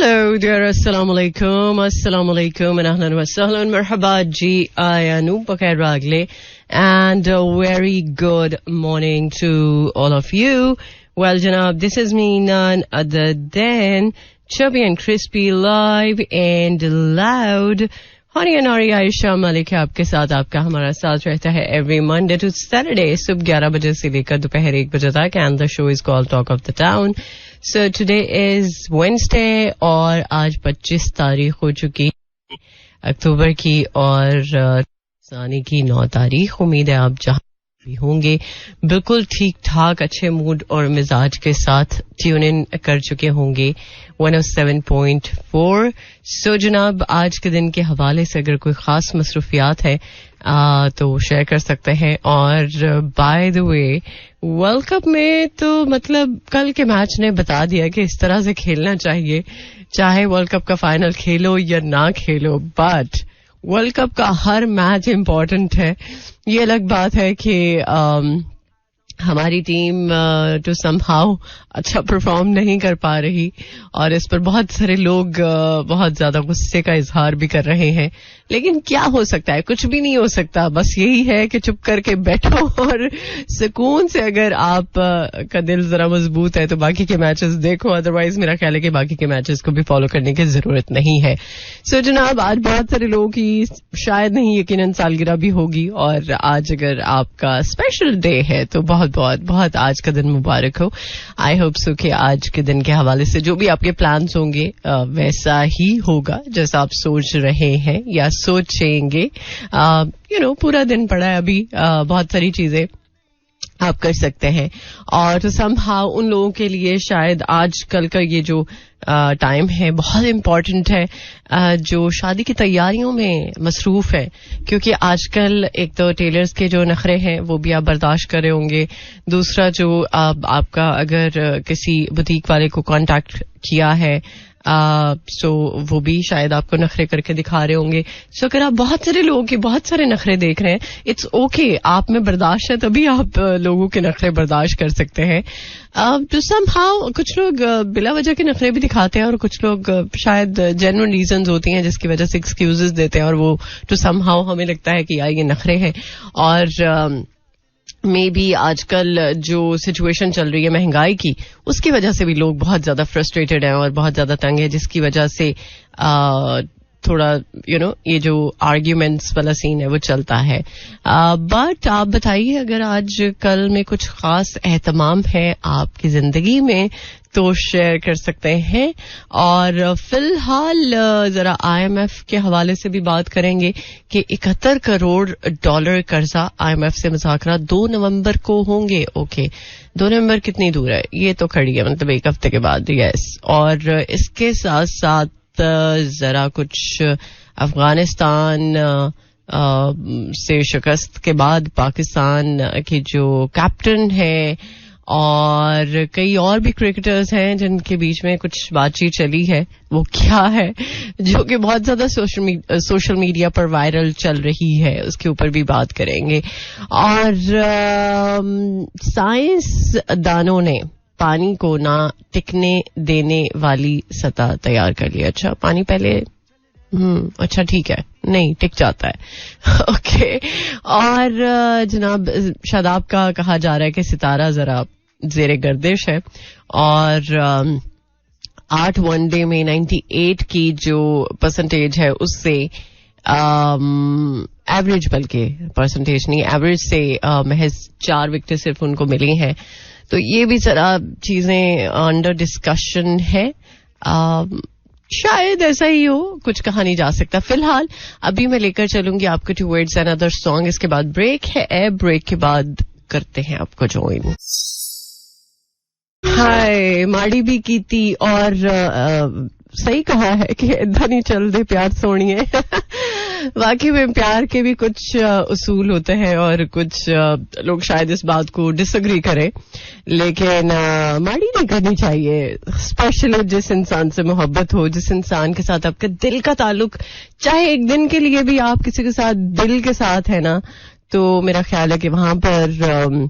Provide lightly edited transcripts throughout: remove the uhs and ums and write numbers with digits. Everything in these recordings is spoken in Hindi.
Hello dear, assalamu alaikum and ahlan wa sahlan, marhaba ji ayanu bakhair ragle, and a very good morning to all of you. Well janab, this is me none other than Chubby and Crispy, live and loud. Honey and Ari Aisha Malik है आपके साथ. आपका हमारा साथ रहता है every Monday to Saturday सुबह 11 बजे से लेकर दोपहर 1 बजे तक, and the show is called Talk of the Town. So today is Wednesday और आज 25 तारीख हो चुकी अक्टूबर की और सानी की 9 तारीख. उम्मीद है आप जहाँ भी होंगे बिल्कुल ठीक ठाक अच्छे मूड और मिजाज के साथ ट्यून इन कर चुके होंगे 107.4. सो जनाब, आज के दिन के हवाले से अगर कोई खास मसरूफियात है तो शेयर कर सकते हैं. और bye the way, world cup में तो मतलब कल के मैच ने बता दिया कि इस तरह से खेलना चाहिए, चाहे वर्ल्ड कप का फाइनल खेलो या ना खेलो, बट वर्ल्ड कप का हर मैच इम्पोर्टेंट है. ये अलग बात है कि हमारी टीम टू समहाउ अच्छा परफॉर्म नहीं कर पा रही और इस पर बहुत सारे लोग बहुत ज्यादा गुस्से का इजहार भी कर रहे हैं. लेकिन क्या हो सकता है, कुछ भी नहीं हो सकता. बस यही है कि चुप करके बैठो और सुकून से, अगर आप का दिल जरा मजबूत है तो बाकी के मैचेस देखो, अदरवाइज मेरा ख्याल है कि बाकी के मैचेस को भी फॉलो करने की जरूरत नहीं है. सो जनाब, आज बहुत सारे लोगों की शायद नहीं यकीनन सालगिरह भी होगी और आज अगर आपका स्पेशल डे है तो बहुत बहुत बहुत आज का दिन मुबारक हो. आई होप सो कि आज के दिन के हवाले से जो भी आपके प्लान्स होंगे वैसा ही होगा जैसा आप सोच रहे हैं या सोचेंगे. पूरा दिन पड़ा है अभी, बहुत सारी चीजें आप कर सकते हैं. और समहाउ उन लोगों के लिए शायद आज कल का ये जो टाइम है बहुत इम्पोर्टेंट है, जो शादी की तैयारियों में मसरूफ है, क्योंकि आजकल एक तो टेलर्स के जो नखरे हैं वो भी आप बर्दाश्त कर रहे होंगे. दूसरा जो आपका अगर किसी बुटीक वाले को कांटेक्ट किया है सो वो भी शायद आपको नखरे करके दिखा रहे होंगे. सो अगर आप बहुत सारे लोगों के बहुत सारे नखरे देख रहे हैं, इट्स ओके, आप में बर्दाश्त है तभी आप लोगों के नखरे बर्दाश्त कर सकते हैं. तो समहाउ कुछ लोग बिला वजह के नखरे भी दिखाते हैं और कुछ लोग शायद जेन्युइन रीजंस होती हैं जिसकी वजह से एक्सक्यूजेस देते हैं और वो तो समहाउ हमें लगता है कि यार ये नखरे हैं. और मे बी आजकल जो सिचुएशन चल रही है महंगाई की, उसकी वजह से भी लोग बहुत ज्यादा फ्रस्ट्रेटेड हैं और बहुत ज्यादा तंग है, जिसकी वजह से थोड़ा ये जो आर्ग्यूमेंट्स वाला सीन है वो चलता है. बट आप बताइए, अगर आज कल में कुछ खास एहतमाम है आपकी जिंदगी में तो शेयर कर सकते हैं. और फिलहाल जरा IMF के हवाले से भी बात करेंगे कि 71 करोड़ डॉलर कर्जा IMF से मुज़ाकरा 2 नवंबर को होंगे. ओके, 2 नवंबर कितनी दूर है, ये तो खड़ी है, मतलब एक हफ्ते के बाद. यस. और इसके साथ साथ जरा कुछ अफगानिस्तान से शिकस्त के बाद पाकिस्तान की जो कैप्टन है और कई और भी क्रिकेटर्स हैं जिनके बीच में कुछ बातचीत चली है, वो क्या है जो कि बहुत ज्यादा सोशल मीडिया पर वायरल चल रही है, उसके ऊपर भी बात करेंगे. और साइंसदानों ने पानी को ना टिकने देने वाली सतह तैयार कर ली. अच्छा, पानी पहले अच्छा ठीक है, नहीं टिक जाता है. ओके. और जनाब, शादाब का कहा जा रहा है कि सितारा जरा जेरे गर्दिश है और 8 वनडे में 98 की जो परसेंटेज है उससे एवरेज, बल्कि परसेंटेज नहीं, एवरेज से महज 4 विकेट सिर्फ उनको मिली हैं. तो ये भी जरा चीजें अंडर डिस्कशन है. शायद ऐसा ही हो, कुछ कहा नहीं जा सकता. फिलहाल अभी मैं लेकर चलूंगी आपको टुवर्ड्स अनदर सॉन्ग. इसके बाद ब्रेक है, ब्रेक के बाद करते हैं आपको ज्वाइन. हाय, माड़ी भी की थी और सही कहा है कि इधर नहीं चल दे प्यार सोनिए. वाकई में प्यार के भी कुछ उसूल होते हैं और कुछ लोग शायद इस बात को डिसएग्री करें, लेकिन माड़ी नहीं करनी चाहिए. स्पेशली जिस इंसान से मोहब्बत हो, जिस इंसान के साथ आपका दिल का ताल्लुक, चाहे एक दिन के लिए भी आप किसी के साथ दिल के साथ है ना, तो मेरा ख्याल है कि वहां पर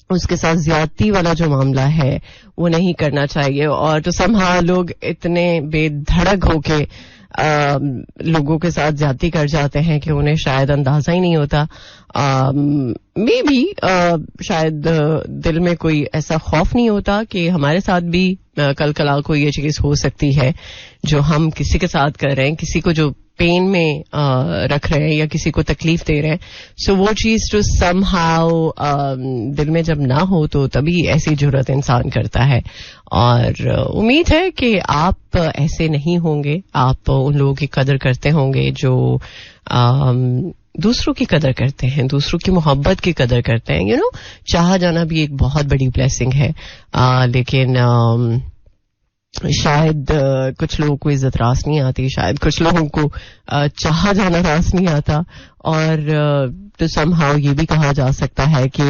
उसके साथ ज्यादती वाला जो मामला है वो नहीं करना चाहिए. और तो समहाउ लोग इतने बेधड़क होके लोगों के साथ ज्यादती कर जाते हैं कि उन्हें शायद अंदाजा ही नहीं होता. मे बी शायद दिल में कोई ऐसा खौफ नहीं होता कि हमारे साथ भी कल कला को ये चीज हो सकती है जो हम किसी के साथ कर रहे हैं, किसी को जो पेन में रख रहे हैं या किसी को तकलीफ दे रहे हैं. सो वो चीज तो समहाउ दिल में जब ना हो तो तभी ऐसी जुर्रत इंसान करता है. और उम्मीद है कि आप ऐसे नहीं होंगे, आप उन लोगों की कदर करते होंगे जो दूसरों की कदर करते हैं, दूसरों की मोहब्बत की कदर करते हैं. यू नो, चाहा जाना भी एक बहुत बड़ी ब्लेसिंग है. लेकिन शायद कुछ लोगों को इज्जत रास नहीं आती, शायद कुछ लोगों को चाहा जाना रास नहीं आता. और तो समहाउ ये भी कहा जा सकता है कि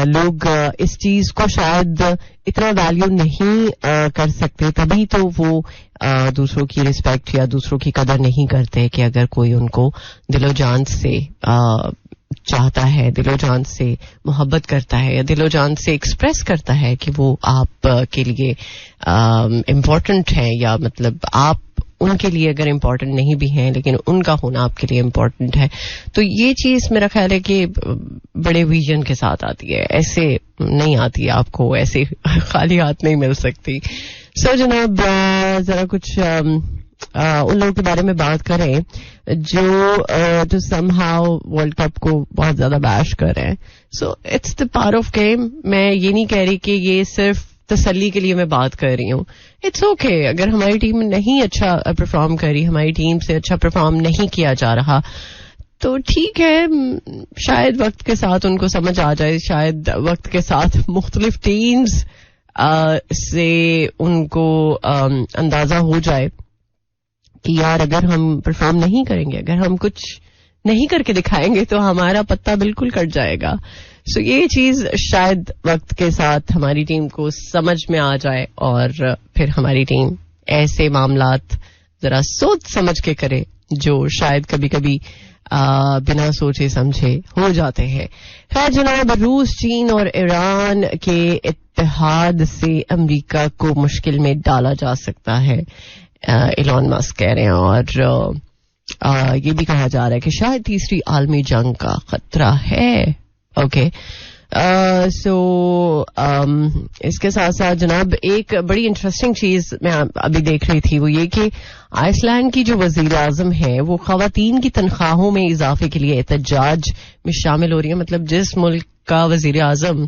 लोग इस चीज को शायद इतना वैल्यू नहीं कर सकते, तभी तो वो दूसरों की रिस्पेक्ट या दूसरों की कदर नहीं करते कि अगर कोई उनको दिलो जान से चाहता है, दिलो जान से मोहब्बत करता है या दिलो जान से एक्सप्रेस करता है कि वो आप के लिए इम्पोर्टेंट है, या मतलब आप उनके लिए अगर इम्पोर्टेंट नहीं भी हैं लेकिन उनका होना आपके लिए इम्पोर्टेंट है. तो ये चीज मेरा ख्याल है कि बड़े विजन के साथ आती है, ऐसे नहीं आती, आपको ऐसे खाली हाथ नहीं मिल सकती. सो जनाब, जरा कुछ उन लोगों के बारे में बात करें जो समहाउ वर्ल्ड कप को बहुत ज्यादा बैश कर रहे हैं. So it's the part of game. मैं ये नहीं कह रही कि ये सिर्फ तसल्ली के लिए मैं बात कर रही हूँ. इट्स ओके अगर हमारी टीम नहीं अच्छा परफॉर्म करी, हमारी टीम से अच्छा परफॉर्म नहीं किया जा रहा, तो ठीक है, शायद वक्त के साथ उनको समझ आ जाए, शायद वक्त के साथ मुख्तलिफ टीम्स से उनको अंदाजा हो जाए कि यार अगर हम परफॉर्म नहीं करेंगे, अगर हम कुछ नहीं करके दिखाएंगे तो हमारा पत्ता बिल्कुल कट जाएगा. सो ये चीज शायद वक्त के साथ हमारी टीम को समझ में आ जाए और फिर हमारी टीम ऐसे मामलात जरा सोच समझ के करे जो शायद कभी कभी बिना सोचे समझे हो जाते हैं. खैर जनाब, रूस, चीन और ईरान के इत्तेहाद से अमेरिका को मुश्किल में डाला जा सकता है, एलन मस्क कह रहे हैं. और ये भी कहा जा रहा है कि शायद तीसरी आलमी जंग का खतरा है. ओके, सो इसके साथ साथ जनाब एक बड़ी इंटरेस्टिंग चीज मैं अभी देख रही थी, वो ये कि आइसलैंड की जो वजीर आजम है वो खवातीन की तनख्वाहों में इजाफे के लिए एहतजाज में शामिल हो रही है. मतलब जिस मुल्क का वजीर आजम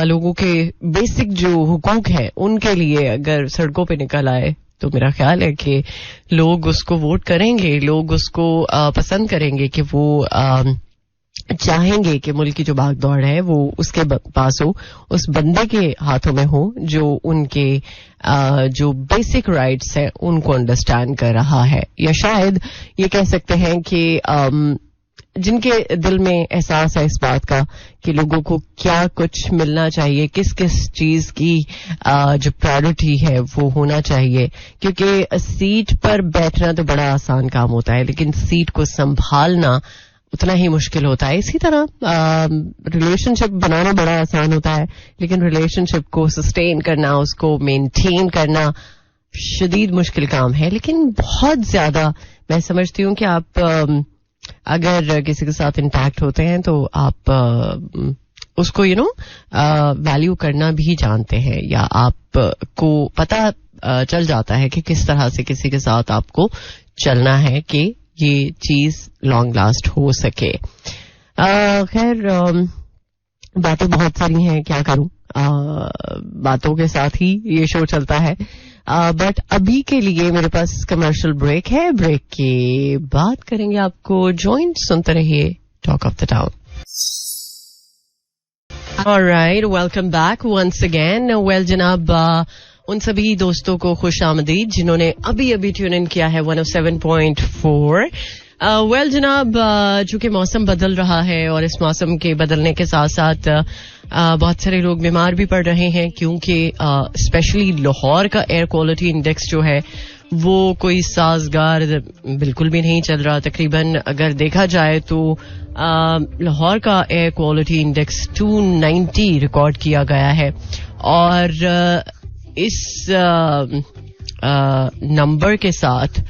लोगों के बेसिक जो हुकूक है उनके लिए अगर सड़कों पे निकल आए तो मेरा ख्याल है कि लोग उसको वोट करेंगे, लोग उसको पसंद करेंगे, कि वो चाहेंगे कि मुल्क की जो भाग दौड़ है वो उसके पास हो, उस बंदे के हाथों में हो जो उनके जो बेसिक राइट्स है उनको अंडरस्टैंड कर रहा है. या शायद ये कह सकते हैं कि जिनके दिल में एहसास है इस बात का कि लोगों को क्या कुछ मिलना चाहिए, किस किस चीज की जो प्रायोरिटी है वो होना चाहिए. क्योंकि सीट पर बैठना तो बड़ा आसान काम होता है लेकिन सीट को संभालना उतना ही मुश्किल होता है. इसी तरह रिलेशनशिप बनाना बड़ा आसान होता है लेकिन रिलेशनशिप को सस्टेन करना, उसको मेंटेन करना शदीद मुश्किल काम है. लेकिन बहुत ज्यादा मैं समझती हूँ कि आप अगर किसी के साथ इंटैक्ट होते हैं तो आप उसको वैल्यू करना भी जानते हैं, या आपको पता चल जाता है कि किस तरह से किसी के साथ आपको चलना है कि ये चीज लॉन्ग लास्ट हो सके. खैर बातें बहुत सारी हैं, क्या करूं, बातों के साथ ही ये शो चलता है. बट अभी के लिए मेरे पास कमर्शियल ब्रेक है, ब्रेक के बाद करेंगे आपको ज्वाइन. सुनते रहिए talk of the town. All right, welcome back once अगेन. वेल जनाब, उन सभी दोस्तों को खुश आमदीद जिन्होंने अभी अभी ट्यून इन किया है 107.4. वेल जनाब, चूंकि मौसम बदल रहा है और इस मौसम के बदलने के साथ साथ बहुत सारे लोग बीमार भी पड़ रहे हैं, क्योंकि स्पेशली लाहौर का एयर क्वालिटी इंडेक्स जो है वो कोई साजगार बिल्कुल भी नहीं चल रहा. तकरीबन अगर देखा जाए तो लाहौर का एयर क्वालिटी इंडेक्स 290 रिकॉर्ड किया गया है और इस नंबर के साथ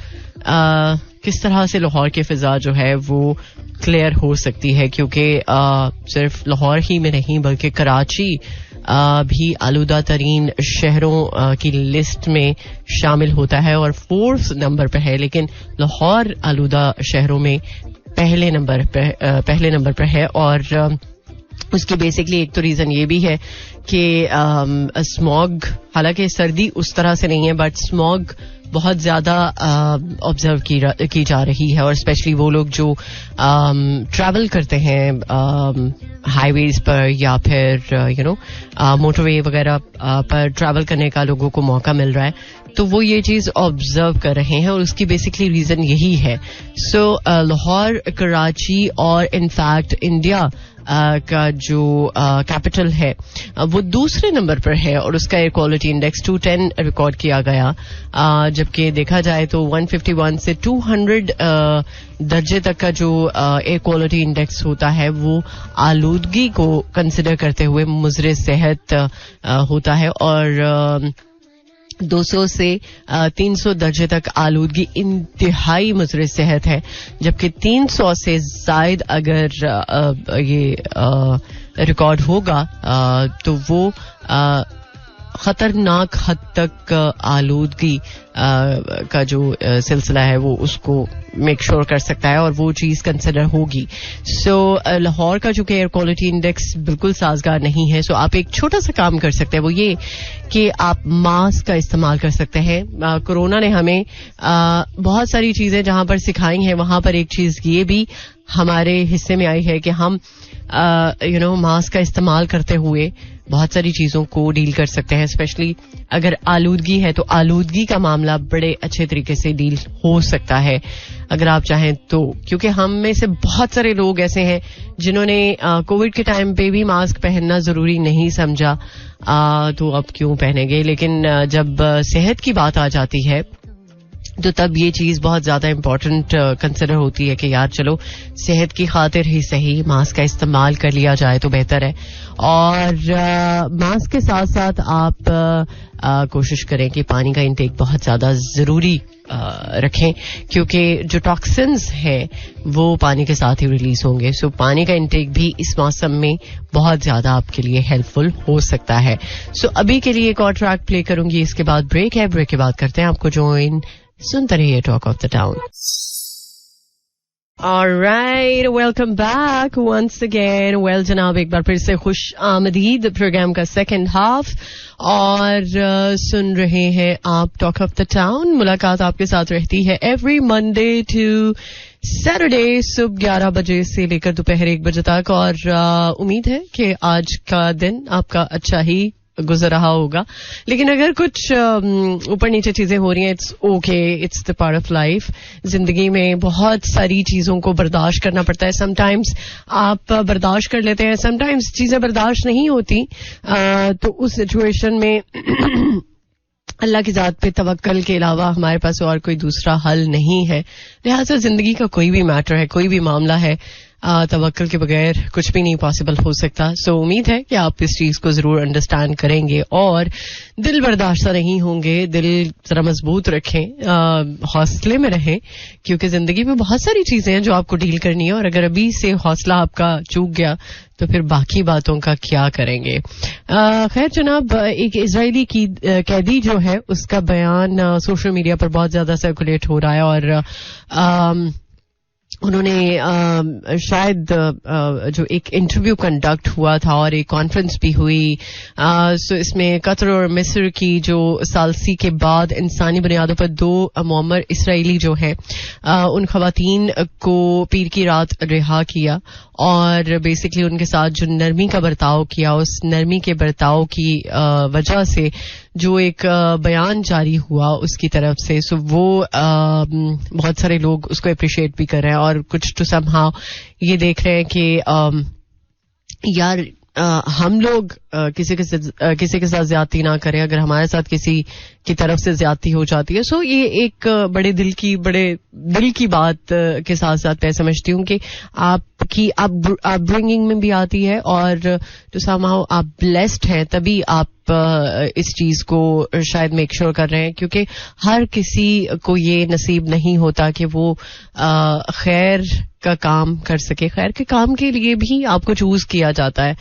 किस तरह से लाहौर की फिजा जो है वो क्लियर हो सकती है, क्योंकि सिर्फ लाहौर ही में नहीं बल्कि कराची भी आलूदा तरीन शहरों की लिस्ट में शामिल होता है और 4th नंबर पर है, लेकिन लाहौर आलूदा शहरों में पहले नंबर पर है. और उसकी बेसिकली एक तो रीजन ये भी है कि स्मॉग, हालांकि सर्दी उस तरह से नहीं है बट स्मॉग बहुत ज्यादा ऑब्जर्व की जा रही है. और स्पेशली वो लोग जो ट्रैवल करते हैं हाईवेज पर या फिर मोटरवे वगैरह पर ट्रैवल करने का लोगों को मौका मिल रहा है, तो वो ये चीज ऑब्जर्व कर रहे हैं और उसकी बेसिकली रीजन यही है. सो लाहौर, कराची और इनफैक्ट इंडिया का जो कैपिटल है वो दूसरे नंबर पर है और उसका एयर क्वालिटी इंडेक्स 210 रिकॉर्ड किया गया, जबकि देखा जाए तो 151 से 200 दर्जे तक का जो एयर क्वालिटी इंडेक्स होता है वो आलूदगी को कंसिडर करते हुए मुज़र सेहत होता है और 200 से 300 दर्जे तक आलूदगी इंतहाई मुज़र सेहत है, जबकि 300 से जायद अगर ये रिकॉर्ड होगा तो वो खतरनाक हद तक आलूदगी का जो सिलसिला है वो उसको मेक श्योर कर सकता है और वो चीज कंसिडर होगी. सो लाहौर का जो कि एयर क्वालिटी इंडेक्स बिल्कुल साजगार नहीं है. सो आप एक छोटा सा काम कर सकते हैं, वो ये कि आप मास्क का इस्तेमाल कर सकते हैं. कोरोना ने हमें बहुत सारी चीजें जहां पर सिखाई हैं, वहां पर एक चीज ये भी हमारे हिस्से में आई है कि हम मास्क का इस्तेमाल करते हुए बहुत सारी चीजों को डील कर सकते हैं. स्पेशली अगर आलूदगी है तो आलूदगी का मामला बड़े अच्छे तरीके से डील हो सकता है अगर आप चाहें तो, क्योंकि हम में से बहुत सारे लोग ऐसे हैं जिन्होंने कोविड के टाइम पे भी मास्क पहनना जरूरी नहीं समझा, तो अब क्यों पहनेंगे. लेकिन जब सेहत की बात आ जाती है तो तब ये चीज बहुत ज्यादा इम्पोर्टेंट कंसिडर होती है कि यार चलो सेहत की खातिर ही सही मास्क का इस्तेमाल कर लिया जाए तो बेहतर है. और मास्क के साथ साथ आप कोशिश करें कि पानी का इंटेक बहुत ज्यादा जरूरी रखें, क्योंकि जो टॉक्सिन्स हैं वो पानी के साथ ही रिलीज होंगे. सो पानी का इंटेक भी इस मौसम में बहुत ज्यादा आपके लिए हेल्पफुल हो सकता है. सो अभी के लिए एक और ट्रैक प्ले करूंगी, इसके बाद ब्रेक है. ब्रेक के बाद करते हैं आपको ज्वाइन. सुनते रहिए talk of the town. Alright, welcome back once again. Well, जनाब एक बार फिर से खुश आमदीद प्रोग्राम का सेकंड हाफ और सुन रहे हैं आप टॉक ऑफ द टाउन. मुलाकात आपके साथ रहती है एवरी मंडे टू सैटरडे सुबह 11 बजे से लेकर दोपहर 1 बजे तक और उम्मीद है कि आज का दिन आपका अच्छा ही गुजर रहा होगा. लेकिन अगर कुछ ऊपर नीचे चीजें हो रही हैं, it's okay, it's the part of life. जिंदगी में बहुत सारी चीजों को बर्दाश्त करना पड़ता है. समटाइम्स आप बर्दाश्त कर लेते हैं, समटाइम्स चीजें बर्दाश्त नहीं होती, तो उस सिचुएशन में अल्लाह की जात पे तवक्कल के अलावा हमारे पास और कोई दूसरा हल नहीं है. लिहाजा जिंदगी का कोई भी मैटर है, कोई भी मामला है, तवक्कल के बगैर कुछ भी नहीं पॉसिबल हो सकता. सो उम्मीद है कि आप इस चीज को जरूर अंडरस्टैंड करेंगे और दिल बर्दाश्त नहीं होंगे. दिल जरा मजबूत रखें, हौसले में रहें, क्योंकि जिंदगी में बहुत सारी चीजें हैं जो आपको डील करनी है और अगर अभी से हौसला आपका चूक गया तो फिर बाकी बातों का क्या करेंगे. खैर जनाब, एक इजरायली की कैदी जो है उसका बयान सोशल मीडिया पर बहुत ज्यादा सर्कुलेट हो रहा है और उन्होंने शायद जो एक इंटरव्यू कंडक्ट हुआ था और एक कॉन्फ्रेंस भी हुई, सो इसमें कतर और मिस्र की जो सालसी के बाद इंसानी बुनियादों पर 2 मुअम्मर इसराइली जो हैं उन खवातीन को पीर की रात रिहा किया और बेसिकली उनके साथ जो नरमी का बर्ताव किया, उस नरमी के बर्ताव की वजह से जो एक बयान जारी हुआ उसकी तरफ से, सो वो बहुत सारे लोग उसको अप्रिशिएट भी कर रहे हैं और कुछ तो समहाउ ये देख रहे हैं कि यार हम लोग किसी के साथ ज्यादती ना करें, अगर हमारे साथ किसी की तरफ से ज्यादती हो जाती है. सो ये एक बड़े दिल की बात के साथ साथ मैं समझती हूँ कि आपकी आप ब्रिंगिंग में भी आती है, और जो समहाउ आप ब्लेस्ड हैं तभी आप इस चीज को शायद मेक श्योर कर रहे हैं, क्योंकि हर किसी को ये नसीब नहीं होता कि वो खैर का काम कर सके. खैर के काम के लिए भी आपको चूज किया जाता है.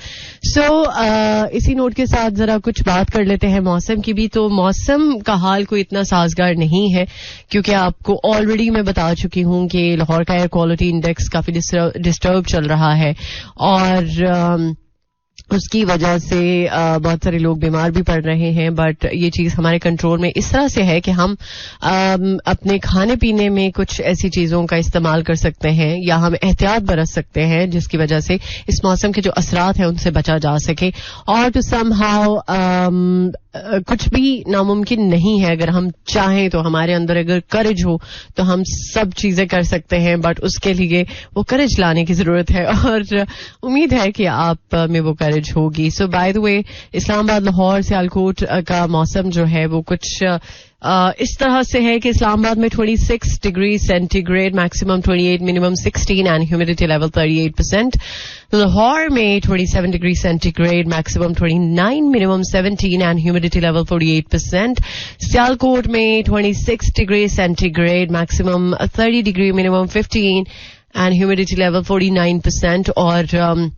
सो इसी नोट के साथ जरा कुछ बात कर लेते हैं मौसम की भी. तो मौसम का हाल कोई इतना साजगार नहीं है, क्योंकि आपको ऑलरेडी मैं बता चुकी हूं कि लाहौर का एयर क्वालिटी इंडेक्स काफी डिस्टर्ब चल रहा है, और उसकी वजह से बहुत सारे लोग बीमार भी पड़ रहे हैं. बट ये चीज हमारे कंट्रोल में इस तरह से है कि हम अपने खाने पीने में कुछ ऐसी चीजों का इस्तेमाल कर सकते हैं, या हम एहतियात बरत सकते हैं जिसकी वजह से इस मौसम के जो असरात हैं उनसे बचा जा सके. और टू समहाउ कुछ भी नामुमकिन नहीं है. अगर हम चाहें तो, हमारे अंदर अगर करेज हो तो हम सब चीजें कर सकते हैं, बट उसके लिए वो करेज लाने की जरूरत है, और उम्मीद है कि आप में वो करेज होगी. So by the way, Islamabad, Lahore, Sialkot का मौसम जो है वो कुछ इस तरह से है कि इस्लामाबाद में 26 degree centigrade, maximum 28, minimum 16, and humidity level 38%. Lahore में 27 degree centigrade, maximum 29, minimum 17, and humidity level 48%. Sialkot में 26 degree centigrade, maximum 30 degree, minimum 15, and humidity level 49%. और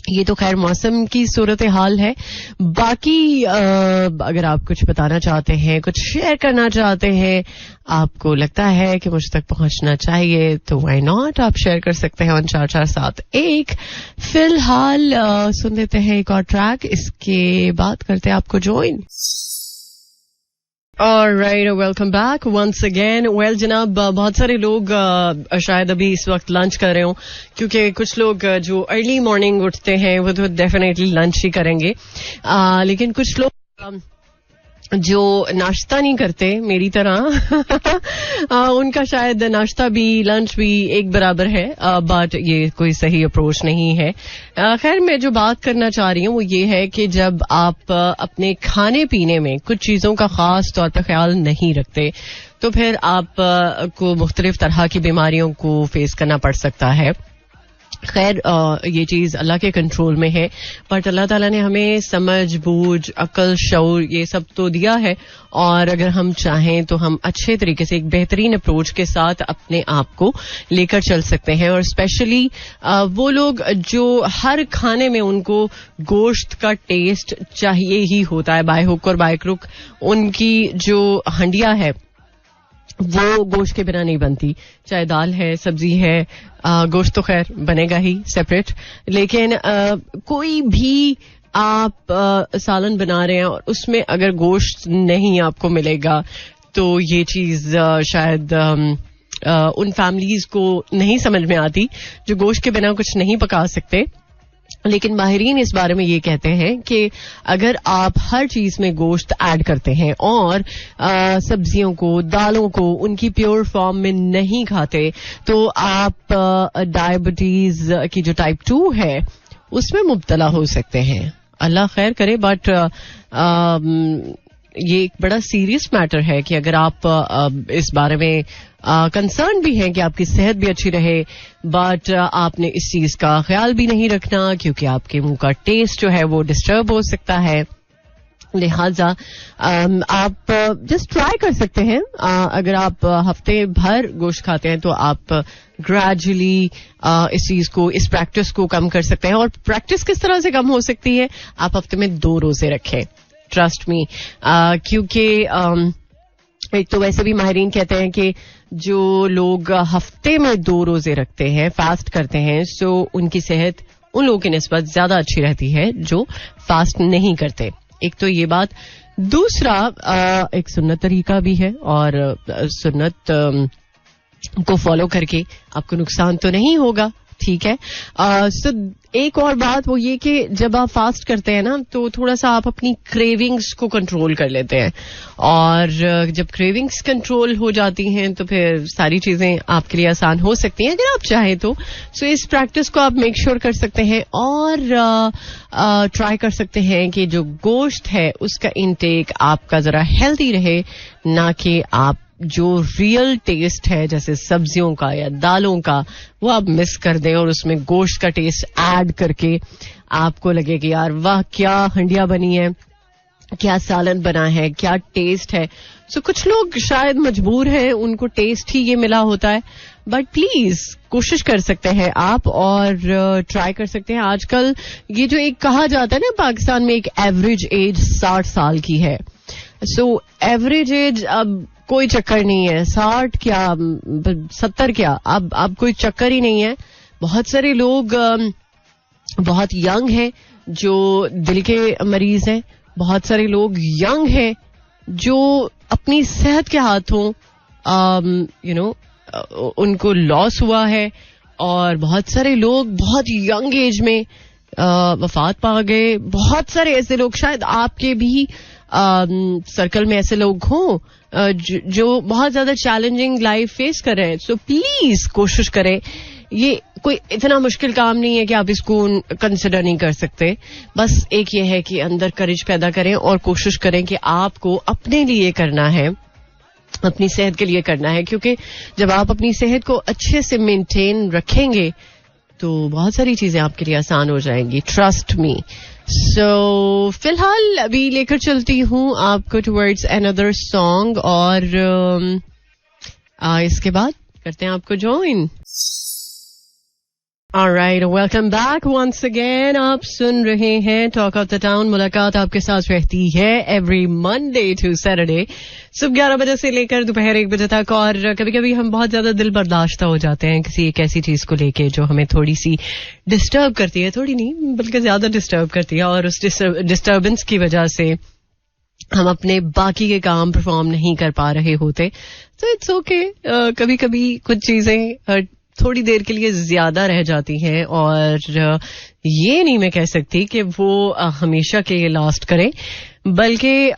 ये तो खैर मौसम की सूरत हाल है. बाकी अगर आप कुछ बताना चाहते हैं, कुछ शेयर करना चाहते हैं, आपको लगता है कि मुझ तक पहुंचना चाहिए, तो व्हाई नॉट, आप शेयर कर सकते हैं 14471. फिलहाल सुन लेते हैं एक और ट्रैक, इसके बाद करते हैं आपको join. Alright, welcome back once again. Well, जनाब, बहुत सारे लोग शायद अभी इस वक्त लंच कर रहे हो, क्योंकि कुछ लोग जो अर्ली मॉर्निंग उठते हैं वो तो डेफिनेटली लंच ही करेंगे, लेकिन कुछ लोग जो नाश्ता नहीं करते मेरी तरह उनका शायद नाश्ता भी लंच भी एक बराबर है, बट ये कोई सही अप्रोच नहीं है. खैर, मैं जो बात करना चाह रही हूँ वो ये है कि जब आप अपने खाने पीने में कुछ चीजों का खास तौर पर ख्याल नहीं रखते, तो फिर आप को मुख्तलिफ तरह की बीमारियों को फेस करना पड़ सकता है. खैर, ये चीज अल्लाह के कंट्रोल में है, बट अल्लाह ताला ने हमें समझ, बूझ, अकल, शऊर ये सब तो दिया है, और अगर हम चाहें तो हम अच्छे तरीके से एक बेहतरीन अप्रोच के साथ अपने आप को लेकर चल सकते हैं. और स्पेशली वो लोग जो हर खाने में उनको गोश्त का टेस्ट चाहिए ही होता है, बाय हुक और बाय क्रुक, उनकी जो हंडिया है वो गोश्त के बिना नहीं बनती. चाहे दाल है, सब्जी है, गोश्त तो खैर बनेगा ही सेपरेट, लेकिन कोई भी आप सालन बना रहे हैं और उसमें अगर गोश्त नहीं आपको मिलेगा, तो ये चीज शायद उन फैमिलीज को नहीं समझ में आती जो गोश्त के बिना कुछ नहीं पका सकते. लेकिन माहिरीन इस बारे में ये कहते हैं कि अगर आप हर चीज में गोश्त ऐड करते हैं और सब्जियों को, दालों को उनकी प्योर फॉर्म में नहीं खाते, तो आप डायबिटीज की जो टाइप 2 है उसमें मुब्तला हो सकते हैं. अल्लाह खैर करे, बट ये एक बड़ा सीरियस मैटर है कि अगर आप इस बारे में कंसर्न भी हैं कि आपकी सेहत भी अच्छी रहे, बट आपने इस चीज का ख्याल भी नहीं रखना, क्योंकि आपके मुंह का टेस्ट जो है वो डिस्टर्ब हो सकता है. लिहाजा आप जस्ट ट्राई कर सकते हैं. अगर आप हफ्ते भर गोश्त खाते हैं तो आप ग्रेजुअली इस चीज को, इस प्रैक्टिस को कम कर सकते हैं. और प्रैक्टिस किस तरह से कम हो सकती है? आप हफ्ते में 2 रोजे रखें, ट्रस्ट मी, क्योंकि एक तो वैसे भी माहिरीन कहते हैं कि जो लोग हफ्ते में 2 रोजे रखते हैं, फास्ट करते हैं, सो उनकी सेहत उन लोगों की निस्बत ज्यादा अच्छी रहती है जो फास्ट नहीं करते. एक तो ये बात. दूसरा, एक सुन्नत तरीका भी है, और सुन्नत को फॉलो करके आपको नुकसान तो नहीं होगा, ठीक है. सो एक और बात वो ये कि जब आप फास्ट करते हैं ना तो थोड़ा सा आप अपनी क्रेविंग्स को कंट्रोल कर लेते हैं, और जब क्रेविंग्स कंट्रोल हो जाती हैं तो फिर सारी चीजें आपके लिए आसान हो सकती हैं अगर आप चाहें तो. सो इस प्रैक्टिस को आप मेक श्योर कर सकते हैं, और ट्राई कर सकते हैं कि जो गोश्त है उसका इनटेक आपका जरा हेल्दी रहे, ना कि आप जो रियल टेस्ट है जैसे सब्जियों का या दालों का वो आप मिस कर दें और उसमें गोश्त का टेस्ट ऐड करके आपको लगे कि यार वाह क्या हंडिया बनी है, क्या सालन बना है, क्या टेस्ट है. सो कुछ लोग शायद मजबूर हैं, उनको टेस्ट ही ये मिला होता है, बट प्लीज कोशिश कर सकते हैं आप और ट्राई कर सकते हैं. आजकल ये जो एक कहा जाता है ना पाकिस्तान में एक एवरेज एज 60 साल की है. सो एवरेज एज अब कोई चक्कर नहीं है, 60 क्या 70 क्या, अब कोई चक्कर ही नहीं है. बहुत सारे लोग बहुत यंग हैं जो दिल के मरीज हैं, बहुत सारे लोग यंग हैं जो अपनी सेहत के हाथों उनको लॉस हुआ है, और बहुत सारे लोग बहुत यंग एज में वफात पा गए. बहुत सारे ऐसे लोग, शायद आपके भी सर्कल में ऐसे लोग हों जो बहुत ज्यादा चैलेंजिंग लाइफ फेस कर रहे हैं. सो प्लीज कोशिश करें, ये कोई इतना मुश्किल काम नहीं है कि आप इसको कंसिडर नहीं कर सकते. बस एक ये है कि अंदर करेज पैदा करें और कोशिश करें कि आपको अपने लिए करना है, अपनी सेहत के लिए करना है, क्योंकि जब आप अपनी सेहत को अच्छे से मेंटेन रखेंगे तो बहुत सारी चीजें आपके लिए आसान हो जाएंगी, ट्रस्ट मी. सो फिलहाल अभी लेकर चलती हूँ आपको टुवर्ड्स अनदर सॉन्ग, और इसके बाद करते हैं आपको join. Alright, welcome back once again. आप सुन रहे हैं टॉक ऑफ द टाउन. मुलाकात आपके साथ रहती है एवरी मंडे टू सैटरडे सुबह 11 बजे से लेकर दोपहर 1 बजे तक. और कभी कभी हम बहुत ज्यादा दिल बर्दाश्त हो जाते हैं किसी एक ऐसी चीज को लेके जो हमें थोड़ी सी डिस्टर्ब करती है, थोड़ी नहीं बल्कि ज्यादा डिस्टर्ब करती है, और उस डिस्टर्बेंस की वजह से हम अपने बाकी के काम परफॉर्म नहीं कर पा रहे होते. तो इट्स ओके, कभी कभी कुछ चीजें थोड़ी देर के लिए ज्यादा रह जाती हैं, और ये नहीं मैं कह सकती कि वो हमेशा के लिए लास्ट करें, बल्कि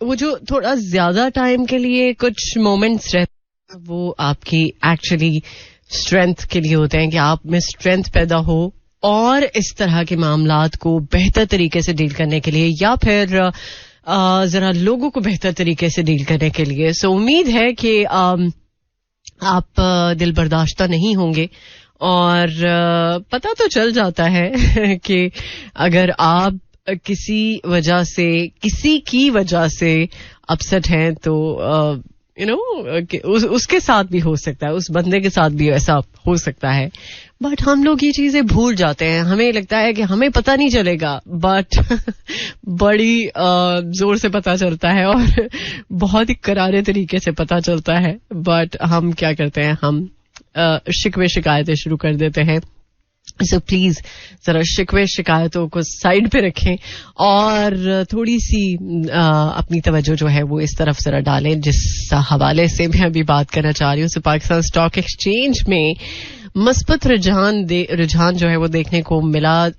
वो जो थोड़ा ज्यादा टाइम के लिए कुछ मोमेंट्स रहते हैं वो आपकी एक्चुअली स्ट्रेंथ के लिए होते हैं, कि आप में स्ट्रेंथ पैदा हो और इस तरह के मामलात को बेहतर तरीके से डील करने के लिए, या फिर जरा लोगों को बेहतर तरीके से डील करने के लिए. सो उम्मीद है कि आप दिल बर्दाश्ता नहीं होंगे, और पता तो चल जाता है कि अगर आप किसी की वजह से अपसेट हैं तो उसके साथ भी हो सकता है, उस बंदे के साथ भी ऐसा हो सकता है. बट हम लोग ये चीजें भूल जाते हैं, हमें लगता है कि हमें पता नहीं चलेगा, बट बड़ी जोर से पता चलता है और बहुत ही करारे तरीके से पता चलता है. बट हम क्या करते हैं, हम शिकवे शिकायतें शुरू कर देते हैं. सो प्लीज जरा शिकवे शिकायतों को साइड पे रखें और थोड़ी सी अपनी तवज्जो जो है वो इस तरफ जरा डालें जिस हवाले से मैं अभी बात करना चाह रही हूँ. सो पाकिस्तान स्टॉक एक्सचेंज में मस्बत रुझान जो है वो देखने को मिला.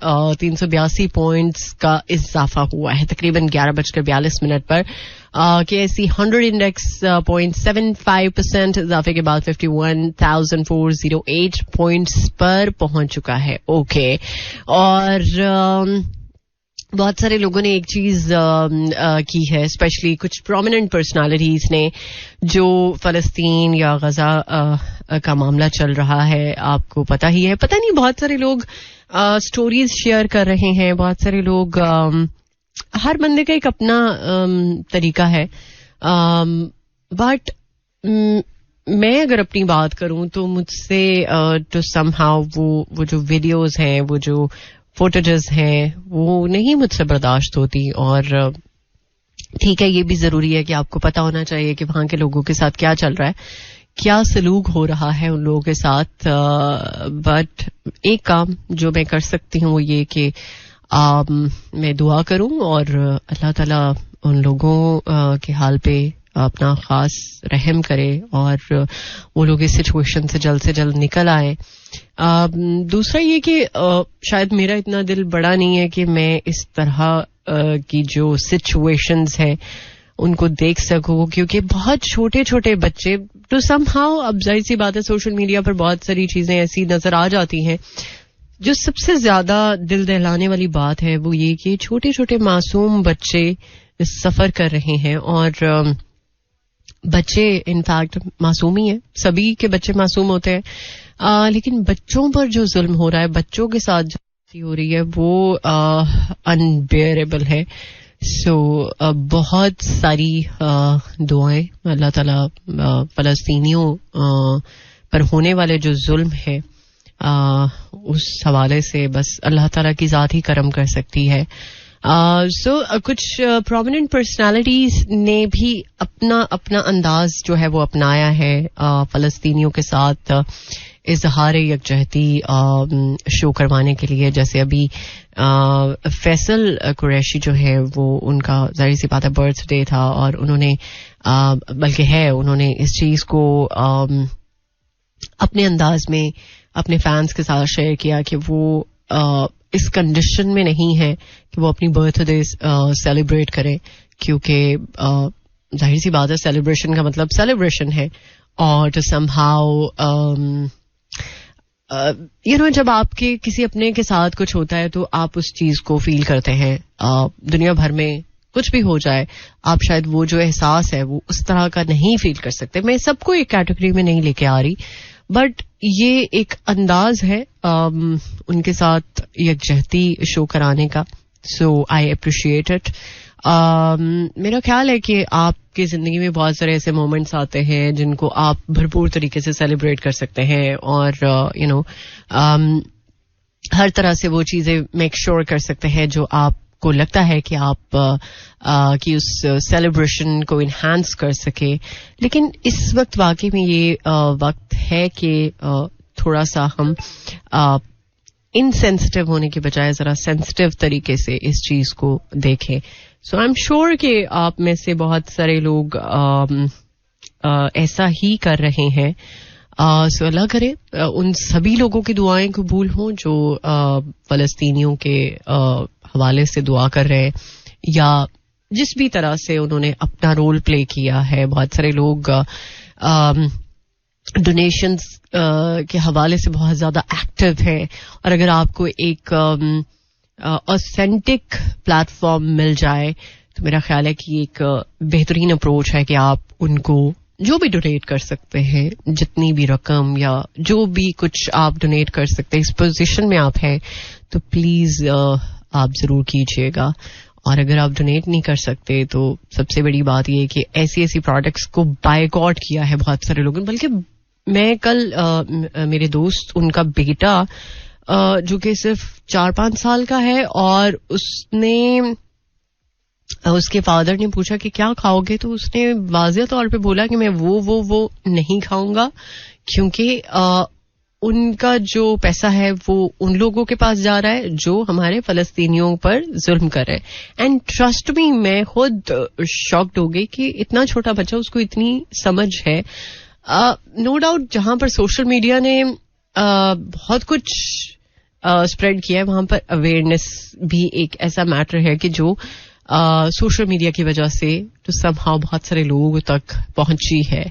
382 पॉइंट्स का इजाफा हुआ है तकरीबन 11:42 पर. KSE 100 इंडेक्स 0.75% इजाफे के बाद 51,408 पॉइंट्स पर पहुंच चुका है. ओके, और बहुत सारे लोगों ने एक चीज की है, स्पेशली कुछ प्रोमिनेंट पर्सनालिटीज ने, जो फलस्तीन या गजा का मामला चल रहा है, आपको पता ही है. पता नहीं, बहुत सारे लोग स्टोरीज शेयर कर रहे हैं, बहुत सारे लोग, हर बंदे का एक अपना तरीका है. बट मैं अगर अपनी बात करूं तो मुझसे टू समहाउ वो जो वीडियोस हैं, वो जो फोटोजेस हैं, वो नहीं मुझसे बर्दाश्त होती. और ठीक है, ये भी जरूरी है कि आपको पता होना चाहिए कि वहां के लोगों के साथ क्या चल रहा है, क्या सलूक हो रहा है उन लोगों के साथ. बट एक काम जो मैं कर सकती हूँ वो ये कि मैं दुआ करूं और अल्लाह ताला उन लोगों के हाल पे अपना खास रहम करे और वो लोग इस सिचुएशन से जल्द निकल आए. दूसरा ये कि शायद मेरा इतना दिल बड़ा नहीं है कि मैं इस तरह की जो सिचुएशंस है उनको देख सकूं, क्योंकि बहुत छोटे छोटे बच्चे तो समहाउ, अब जाहिर सी बात है सोशल मीडिया पर बहुत सारी चीजें ऐसी नजर आ जाती हैं. जो सबसे ज्यादा दिल दहलाने वाली बात है वो ये कि छोटे छोटे मासूम बच्चे सफर कर रहे हैं. और बच्चे इनफैक्ट मासूम ही है, सभी के बच्चे मासूम होते हैं, लेकिन बच्चों पर जो जुल्म हो रहा है, बच्चों के साथ जो हो रही है वो अनबेयरेबल है. सो बहुत सारी दुआएं अल्लाह ताला फलस्तीनियों पर होने वाले जो जुल्म है उस हवाले से बस अल्लाह ताला की जात ही करम कर सकती है. कुछ प्रोमिनेंट पर्सनालिटीज ने भी अपना अपना अंदाज जो है वो अपनाया है फलस्तीनियों के साथ इजहार यकजहती शो करवाने के लिए. जैसे अभी फैसल कुरैशी जो है वो, उनका जाहिर सी बात है बर्थडे था और उन्होंने बल्कि है उन्होंने इस चीज को अपने अंदाज में अपने फैंस के साथ शेयर किया कि वो इस कंडीशन में नहीं है कि वो अपनी बर्थडे सेलिब्रेट करें, क्योंकि जाहिर सी बात है सेलिब्रेशन का मतलब सेलिब्रेशन है. और टू समहाउ जब आपके किसी अपने के साथ कुछ होता है तो आप उस चीज को फील करते हैं. दुनिया भर में कुछ भी हो जाए, आप शायद वो जो एहसास है वो उस तरह का नहीं फील कर सकते. मैं सबको एक कैटेगरी में नहीं लेके आ रही, बट ये एक अंदाज है उनके साथ यकजहती शो कराने का. सो आई अप्रिशिएट इट. मेरा ख्याल है कि आपकी जिंदगी में बहुत सारे ऐसे मोमेंट्स आते हैं जिनको आप भरपूर तरीके से सेलिब्रेट कर सकते हैं और हर तरह से वो चीजें मेक श्योर कर सकते हैं जो आपको लगता है कि आप कि उस सेलिब्रेशन को इन्हांस कर सके. लेकिन इस वक्त वाकई में ये वक्त है कि थोड़ा सा हम इनसेंसिटिव होने के बजाय जरा सेंसिटिव तरीके से इस चीज को देखें. सो आई एम श्योर कि आप में से बहुत सारे लोग ऐसा ही कर रहे हैं. सो अल्लाह करे उन सभी लोगों की दुआएं कबूल हों जो फलस्तीनियों के हवाले से दुआ कर रहे हैं या जिस भी तरह से उन्होंने अपना रोल प्ले किया है. बहुत सारे लोग डोनेशंस के हवाले से बहुत ज्यादा एक्टिव है, और अगर आपको एक ऑथेंटिक प्लेटफॉर्म मिल जाए तो मेरा ख्याल है कि एक बेहतरीन अप्रोच है कि आप उनको जो भी डोनेट कर सकते हैं, जितनी भी रकम या जो भी कुछ आप डोनेट कर सकते हैं, इस पोजीशन में आप हैं तो प्लीज आप जरूर कीजिएगा. और अगर आप डोनेट नहीं कर सकते तो सबसे बड़ी बात यह है कि ऐसी ऐसी प्रोडक्ट्स को बायकॉट किया है बहुत सारे लोगों ने. बल्कि मैं कल मेरे दोस्त, उनका बेटा जो कि सिर्फ 4-5 साल का है, और उसके फादर ने पूछा कि क्या खाओगे, तो उसने वाज़ेह तौर पे बोला कि मैं वो नहीं खाऊंगा, क्योंकि उनका जो पैसा है वो उन लोगों के पास जा रहा है जो हमारे फलस्तीनियों पर जुल्म कर रहे हैं. एंड ट्रस्ट मी, मैं खुद शॉक्ड हो गई कि इतना छोटा बच्चा, उसको इतनी समझ है. नो डाउट जहां पर सोशल मीडिया ने बहुत कुछ स्प्रेड किया है, वहां पर अवेयरनेस भी एक ऐसा मैटर है कि जो सोशल मीडिया की वजह से तो समहाउ बहुत सारे लोगों तक पहुंची है.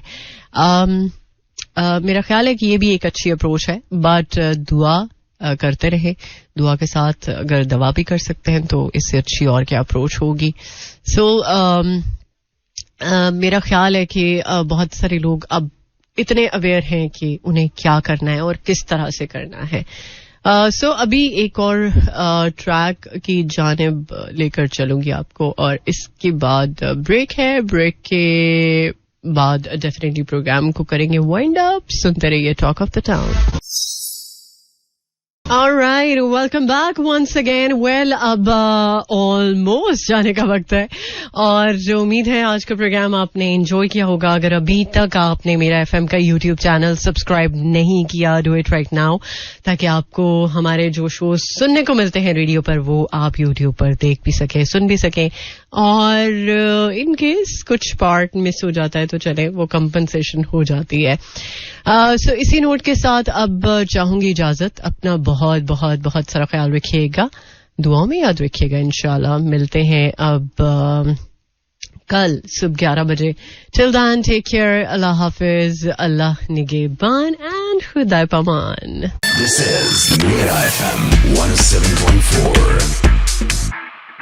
मेरा ख्याल है कि ये भी एक अच्छी अप्रोच है, बट दुआ करते रहे. दुआ के साथ अगर दवा भी कर सकते हैं तो इससे अच्छी और क्या अप्रोच होगी. सो मेरा ख्याल है कि बहुत सारे लोग अब इतने अवेयर हैं कि उन्हें क्या करना है और किस तरह से करना है. सो अभी एक और ट्रैक की जानिब लेकर चलूंगी आपको, और इसके बाद ब्रेक है. ब्रेक के बाद डेफिनेटली प्रोग्राम को करेंगे वाइंड अप. सुनते रहिए talk of the town. Alright, welcome back once again. Well, अब ऑलमोस्ट जाने का वक्त है और जो उम्मीद है आज का प्रोग्राम आपने एंजॉय किया होगा. अगर अभी तक आपने मेरा एफएम का यूट्यूब चैनल सब्सक्राइब नहीं किया, डू इट राइट नाउ, ताकि आपको हमारे जो शो सुनने को मिलते हैं रेडियो पर वो आप यूट्यूब पर देख भी सकें, सुन भी सकें. और इन केस कुछ पार्ट मिस हो जाता है तो चले, वो कंपनसेशन हो जाती है. सो इसी नोट के साथ अब चाहूंगी इजाजत. अपना बहुत बहुत बहुत सारा ख्याल रखिएगा, दुआ में याद रखिएगा. इंशाल्लाह मिलते हैं अब कल सुबह 11 बजे. Till then take care. Allah हाफिज, अल्लाह निगहबान एंड खुदा पमान. This is Mira FM 107.4.